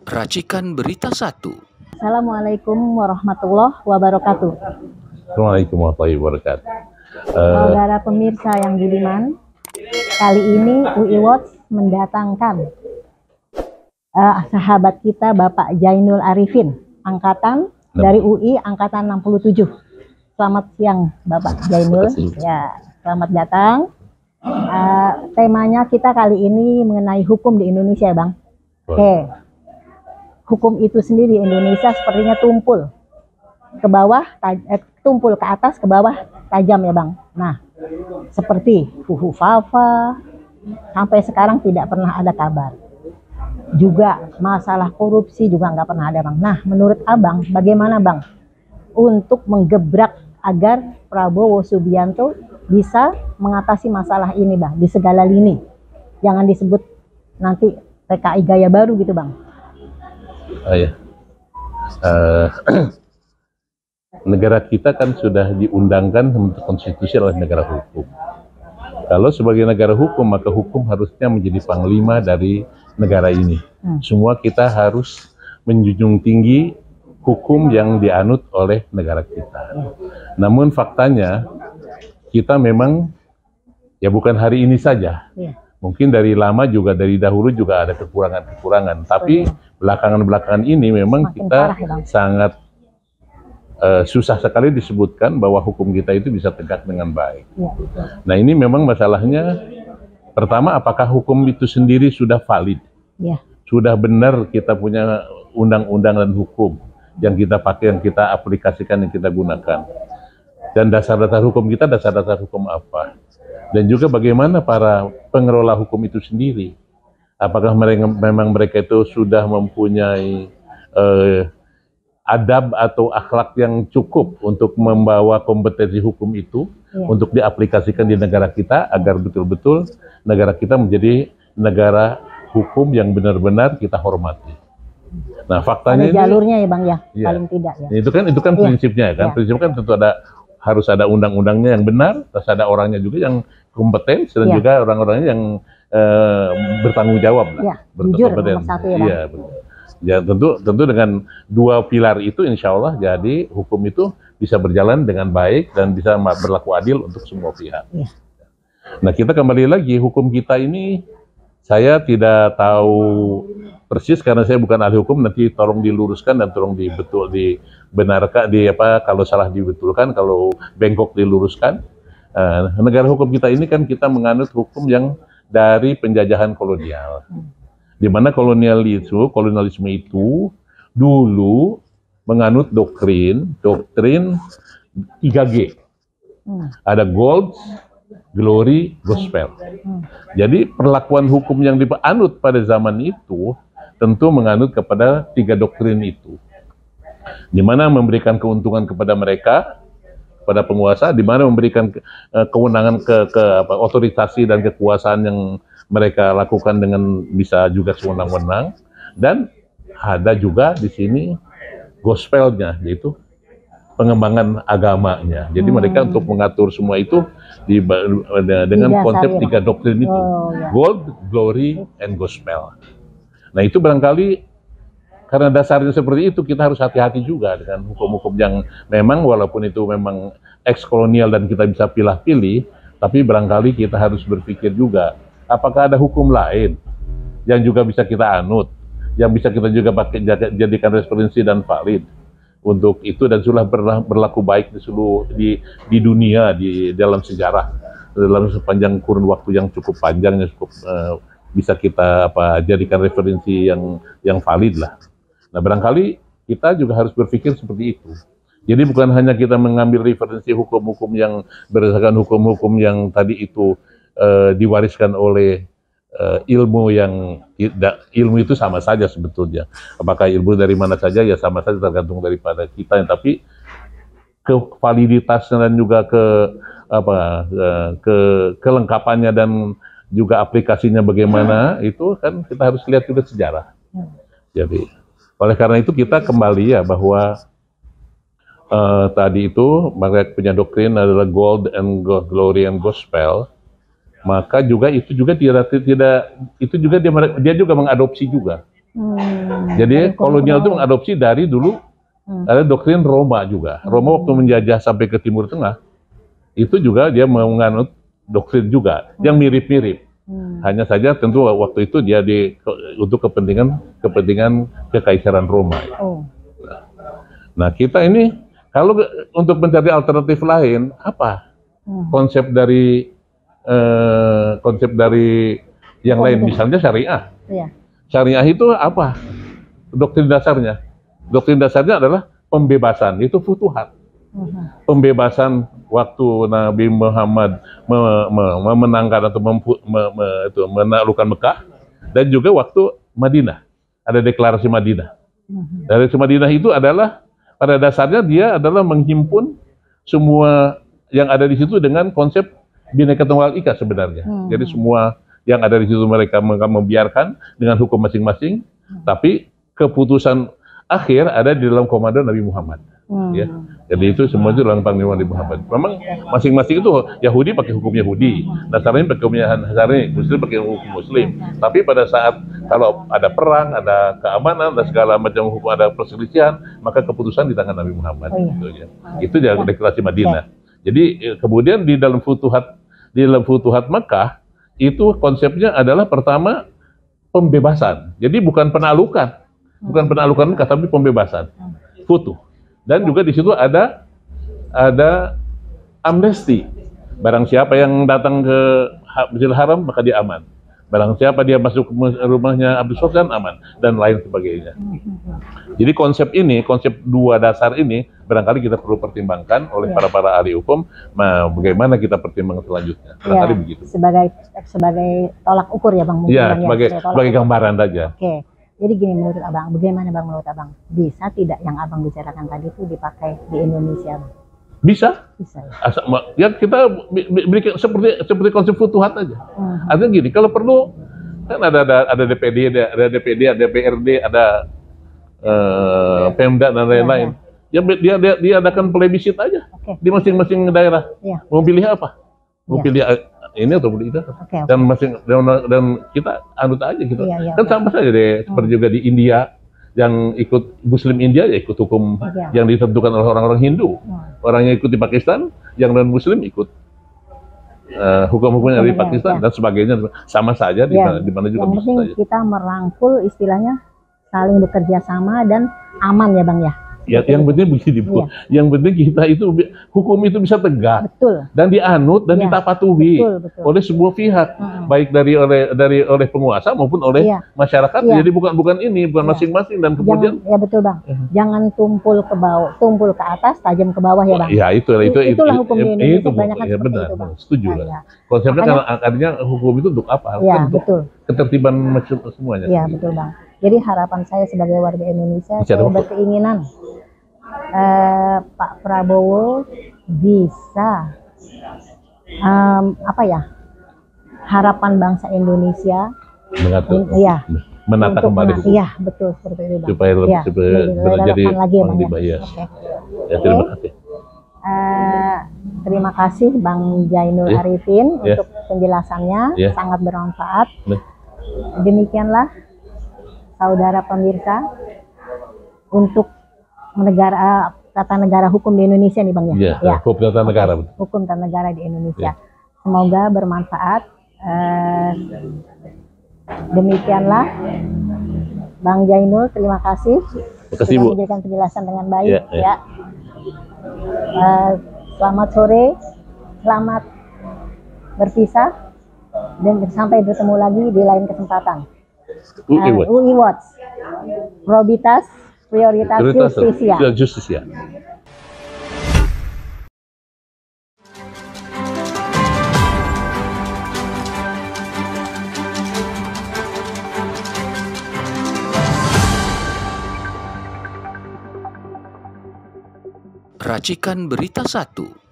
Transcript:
Racikan Berita 1. Assalamualaikum warahmatullahi wabarakatuh. Assalamualaikum warahmatullahi wabarakatuh. Saudara pemirsa yang budiman, kali ini UI Watch mendatangkan sahabat kita Bapak Jainul Arifin, angkatan dari UI angkatan 67. Selamat siang Bapak Jainul. Ya, selamat datang. Temanya kita kali ini mengenai hukum di Indonesia, Bang. Oke. Hukum itu sendiri Indonesia sepertinya tumpul ke bawah, tumpul ke atas, ke bawah, tajam ya Bang. Nah, seperti Fuhu Fafa, sampai sekarang tidak pernah ada kabar. Juga masalah korupsi juga nggak pernah ada Bang. Nah, menurut Abang, bagaimana Bang untuk menggebrak agar Prabowo Subianto bisa mengatasi masalah ini Bang, di segala lini? Jangan disebut nanti PKI gaya baru gitu Bang. Negara kita kan sudah diundangkan untuk konstitusi adalah negara hukum. Kalau sebagai negara hukum, maka hukum harusnya menjadi panglima dari negara ini. Semua kita harus menjunjung tinggi hukum yang dianut oleh negara kita. Namun faktanya kita memang ya bukan hari ini saja. Mungkin dari lama juga, dari dahulu juga ada kekurangan-kekurangan. Tapi belakangan-belakangan ini memang kita sangat susah sekali disebutkan bahwa hukum kita itu bisa tegak dengan baik. Nah ini memang masalahnya, pertama apakah hukum itu sendiri sudah valid? Sudah benar kita punya undang-undang dan hukum yang kita pakai, yang kita aplikasikan, yang kita gunakan. Dan dasar-dasar hukum kita, dasar-dasar hukum apa? Dan juga bagaimana para pengelola hukum itu sendiri. Apakah mereka itu sudah mempunyai adab atau akhlak yang cukup untuk membawa kompetensi hukum itu untuk diaplikasikan di negara kita agar betul-betul negara kita menjadi negara hukum yang benar-benar kita hormati. Nah, faktanya ada jalurnya ya Bang ya, paling tidak ya. Itu kan prinsipnya kan. Prinsipnya kan tentu harus ada undang-undangnya yang benar, terus ada orangnya juga yang kompeten, dan juga orang-orangnya yang bertanggung jawab lah. Jujur nomor satu ya Bang. Iya, benar. Ya tentu dengan dua pilar itu insya Allah jadi hukum itu bisa berjalan dengan baik dan bisa berlaku adil untuk semua pihak. Nah kita kembali lagi, hukum kita ini saya tidak tahu persis karena saya bukan ahli hukum, nanti tolong diluruskan dan tolong dibenarkan, kalau salah dibetulkan, kalau bengkok diluruskan. Negara hukum kita ini kan kita menganut hukum yang dari penjajahan kolonial. Di mana kolonialisme itu dulu menganut doktrin 3G. Ada gold, glory, gospel. Jadi perlakuan hukum yang dianut pada zaman itu tentu menganut kepada 3 doktrin itu. Di mana memberikan keuntungan kepada mereka, pada penguasa, di mana memberikan kewenangan ke otoritasi dan kekuasaan yang mereka lakukan dengan bisa juga sewenang-wenang, dan ada juga di sini gospelnya, yaitu pengembangan agamanya. Jadi mereka untuk mengatur semua itu dengan konsep 3 doktrin itu, gold, glory, and gospel. Nah itu barangkali karena dasarnya seperti itu, kita harus hati-hati juga dengan hukum-hukum yang memang walaupun itu memang eks-kolonial dan kita bisa pilih-pilih, tapi barangkali kita harus berpikir juga, apakah ada hukum lain yang juga bisa kita anut, yang bisa kita juga jadikan referensi dan valid untuk itu, dan sudah berlaku baik di dunia, di dalam sejarah, dalam sepanjang kurun waktu yang cukup panjang, yang cukup bisa kita jadikan referensi yang valid lah. Nah barangkali kita juga harus berpikir seperti itu. Jadi bukan hanya kita mengambil referensi hukum-hukum yang berdasarkan hukum-hukum yang tadi itu diwariskan oleh ilmu itu sama saja sebetulnya. Apakah ilmu dari mana saja ya sama saja, tergantung daripada kita. Tapi kevaliditasnya dan juga kelengkapannya dan juga aplikasinya bagaimana itu kan kita harus lihat juga sejarah. Jadi oleh karena itu kita kembali ya bahwa tadi itu mereka punya doktrin adalah gold and glory and gospel. maka juga itu juga tidak itu juga dia juga mengadopsi juga Jadi kolonial itu mengadopsi dari dulu ada doktrin Roma juga. Roma waktu menjajah sampai ke Timur Tengah, itu juga dia menganut doktrin juga yang mirip-mirip. Hanya saja tentu waktu itu dia untuk kepentingan kekaisaran Roma. Nah, kita ini kalau untuk mencari alternatif lain apa? Konsep dari yang lain, misalnya syariah. Syariah itu apa? Doktrin dasarnya. Doktrin dasarnya adalah pembebasan, itu futuhat. Pembebasan waktu Nabi Muhammad memenangkan atau menaklukkan Mekah, dan juga waktu Madinah. Ada deklarasi Madinah. Deklarasi Madinah itu adalah pada dasarnya dia adalah menghimpun semua yang ada di situ dengan konsep Bhinneka Tunggal Ika sebenarnya. Jadi semua yang ada di situ mereka membiarkan dengan hukum masing-masing, tapi keputusan akhir ada di dalam komando Nabi Muhammad. Ya, jadi itu semua itu dalam panglima Nabi Muhammad. Memang masing-masing itu Yahudi pakai hukum Yahudi, Nasrani pakai hukumnya Nasrani, Muslim pakai hukum Muslim. Tapi pada saat kalau ada perang, ada keamanan, dan segala macam hukum, ada perselisihan, maka keputusan di tangan Nabi Muhammad. Gitu, ya. Itu deklarasi Madinah. Jadi kemudian di dalam Futuhat Mekah itu konsepnya adalah pertama pembebasan. Jadi bukan penaklukan Mekah, tapi pembebasan. Futuh. Dan juga di situ ada amnesti. Barang siapa yang datang ke Masjidil Haram maka dia aman. Barang siapa dia masuk ke rumahnya Abu Sufyan aman, dan lain sebagainya. Jadi konsep dua dasar ini barangkali kita perlu pertimbangkan oleh para ahli hukum, bagaimana kita pertimbangkan selanjutnya. Barangkali begitu. Sebagai tolak ukur ya Bang. Iya, sebagai gambaran saja. Oke. Jadi gini menurut Abang, bagaimana Bang menurut Abang? Bisa tidak yang Abang bicarakan tadi itu dipakai di Indonesia? Bisa. Bisa. Ya kita bikin seperti konsep futuhat aja. Artinya gini, kalau perlu kan ada DPD, ada DPRD, ada Pemda dan lain-lain. Ya dia adakan plebisit aja di masing-masing daerah. Mau pilih apa? Mau pilih ini atau itu, dan kita anut aja gitu. Kan sama saja deh, seperti juga di India, yang ikut Muslim India ya ikut hukum yang ditentukan oleh orang-orang Hindu. Orang yang ikut di Pakistan, yang non Muslim ikut hukum-hukum dari Pakistan dan sebagainya. Sama saja di mana juga bisa saja. Kita merangkul istilahnya saling bekerja sama dan aman ya Bang ya. Ya, yang penting begini Bu, yang penting kita itu hukum itu bisa tegak dan dianut dan ditapatuhi oleh sebuah pihak, baik oleh penguasa maupun oleh masyarakat. Jadi bukan masing-masing dan kemudian betul Bang. Jangan tumpul ke bawah, tumpul ke atas, tajam ke bawah ya Bang. Ya itulah hukum di Indonesia banyak seperti benar, itu Bang. Setuju lah. Konsepnya kan artinya hukum itu untuk apa? Untuk ketertiban semuanya. Iya betul Bang. Jadi harapan saya sebagai warga Indonesia, saya berkeinginan Pak Prabowo bisa harapan bangsa Indonesia menata kembali hukum. Iya betul seperti itu Bang. Supaya jadi lebih baik. Terima kasih. Terima kasih Bang Jainul Arifin untuk penjelasannya, sangat bermanfaat. Demikianlah saudara pemirsa untuk tata negara hukum di Indonesia nih Bang ya. Hukum tata negara. Hukum tata negara di Indonesia. Semoga bermanfaat. Demikianlah Bang Jainul, terima kasih. Sudah memberikan penjelasan dengan baik ya. Selamat sore, selamat berpisah dan sampai bertemu lagi di lain kesempatan. UI Watch, Probitas Prioritas Justisia. Racikan Berita 1.